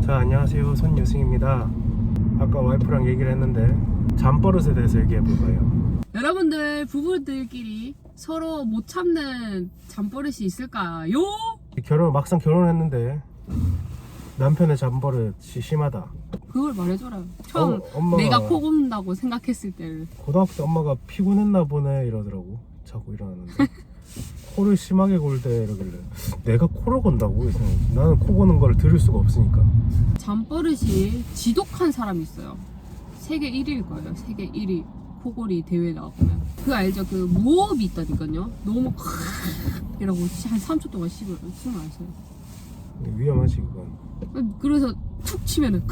자, 안녕하세요. 손유승입니다. 아까 와이프랑 얘기를 했는데 잠버릇에 대해서 얘기해볼까요? 여러분들 부부들끼리 서로 못 참는 잠버릇이 있을까요? 막상 결혼했는데 남편의 잠버릇이 심하다. 그걸 말해줘라. 처음 엄마가 내가 코 곤다고 생각했을 때를. 고등학교 때 엄마가 피곤했나 보네 이러더라고. 자고 일어나는데 코를 심하게 골 때 이러길래 내가 코를 건다고? 그래서 나는 코 고는 걸 들을 수가 없으니까. 잠버릇이 지독한 사람이 있어요. 세계 1위일 거예요. 세계 1위. 코골이 대회 나가보면 그 알죠? 그 무호흡이 있다니까요. 너무 이라고 한 3초 동안 숨을 안 쉬어요. 위험하지 그건. 그래서 툭 치면은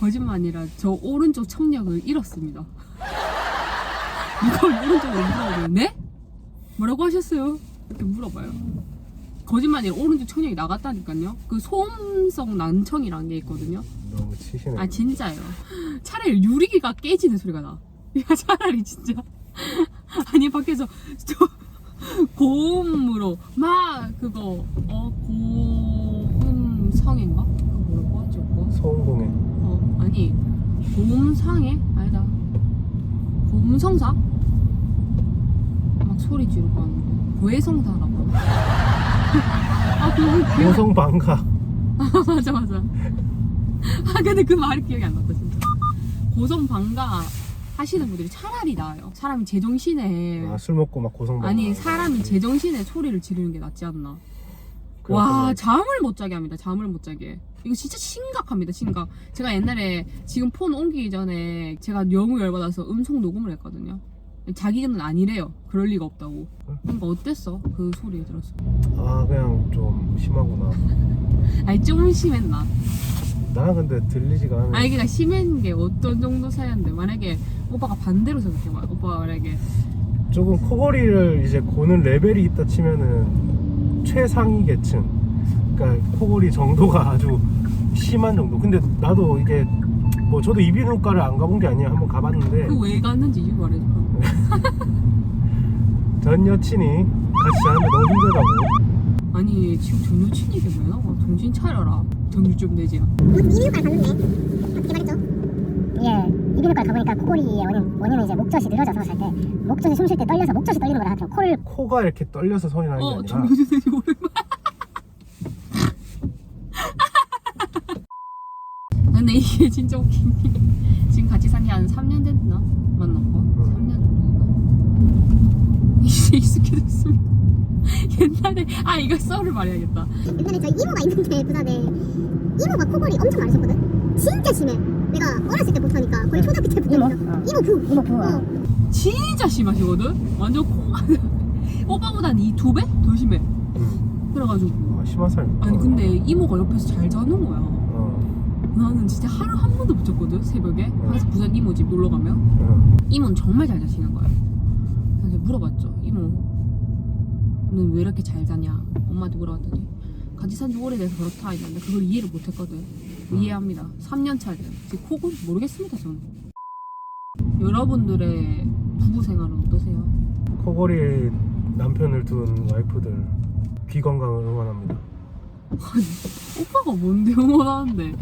거짓말 아니라 저 오른쪽 청력을 잃었습니다. 이걸 오른쪽으로 물어봐요. 네? 뭐라고 하셨어요? 이렇게 물어봐요. 거짓말 아니라 오른쪽 청력이 나갔다니까요. 그 소음성 난청이라는 게 있거든요. 너무 치시네. 아 진짜예요. 차라리 유리기가 깨지는 소리가 나. 야 차라리 진짜. 아니 밖에서 저 고음으로 막 그거 고음성인가? 그거 뭐라고 하죠? 그거? 소음공해. 아니 고음상해? 아니다. 고음성사? 막 소리 지르고 하는 거. 고해성사라고 하나? 아 그거 고성방가. 맞아. 아 근데 그 말이 기억이 안 났다 진짜. 고성방가 하시는 분들이 차라리 나아요. 사람이 제정신에 술 먹고 막 고성방가. 아니 사람이 제정신에 소리를 지르는 게 낫지 않나. 와 잠을 못 자게 합니다. 잠을 못 자게. 이거 진짜 심각합니다. 심각. 제가 옛날에 지금 폰 옮기기 전에 제가 너무 열받아서 음성 녹음을 했거든요. 자기는 아니래요. 그럴 리가 없다고. 그러니까 어땠어? 그 소리 들었어. 아 그냥 좀 심하구나. 아니 좀 심했나? 나는 근데 들리지가 않아. 아니 그니까 심한 게 어떤 정도 사이인데 만약에 오빠가 반대로 생각해봐. 오빠가 만약에 조금 코골이를 이제 고는 레벨이 있다 치면은 최상위 계층. 그러니까 코골이 정도가 아주 심한 정도. 근데 나도 이게 뭐 저도 이비인후과를 안 가본 게 아니야. 한번 가봤는데 그 왜 갔는지 이유 말해줘. 전 여친이 같이 자는데 너무 힘들다고. 아니 지금 전 여친이 이게 왜 나와? 정신 차려라. 정신 좀 내지. 이비인후과를 갔는데 어떻게 말했죠? 예, 이비인후과 가보니까 코골이의 원인은 이제 목젖이 늘어져서 잘 때 목젖이 숨 쉴 때 떨려서 목젖이 떨리는 거라 하더라고. 코가 이렇게 떨려서 소리 나는 게 아니라 정신 내지 오랜만. 근데 이게 진짜 웃긴 게 지금 같이 산 지 한 3년 됐나? 만났고 3년 정도 이제 익숙해졌습니다. 옛날에 이거 썰을 말해야겠다. 옛날에 저희 이모가 있는데 부산에 이모가 코골이 엄청 많으셨거든. 진짜 심해. 내가 어렸을 때부터 하니까 거의 초등학교 때부터 이모 부. 진짜 심하시거든? 완전 코가 오빠보다 한 2배? 더 심해. 그래가지고 심한 사람이. 아니 근데 이모가 옆에서 잘 자는 거야. 나는 진짜 하루 한 번도 못 잤거든 새벽에. 그래서 부산 이모 집 놀러 가면 이모는 정말 잘 자시는 거야. 그래서 물어봤죠. 이모는 왜 이렇게 잘 자냐? 엄마한테 물어봤더니 같이 산 지 오래돼서 그렇다 했는데 그걸 이해를 못 했거든. 이해합니다. 3년 차죠. 지금 코골 모르겠습니다 저는. 여러분들의 부부 생활은 어떠세요? 코골이 남편을 둔 와이프들 귀 건강을 응원합니다. 오빠가 뭔데 응원하는데?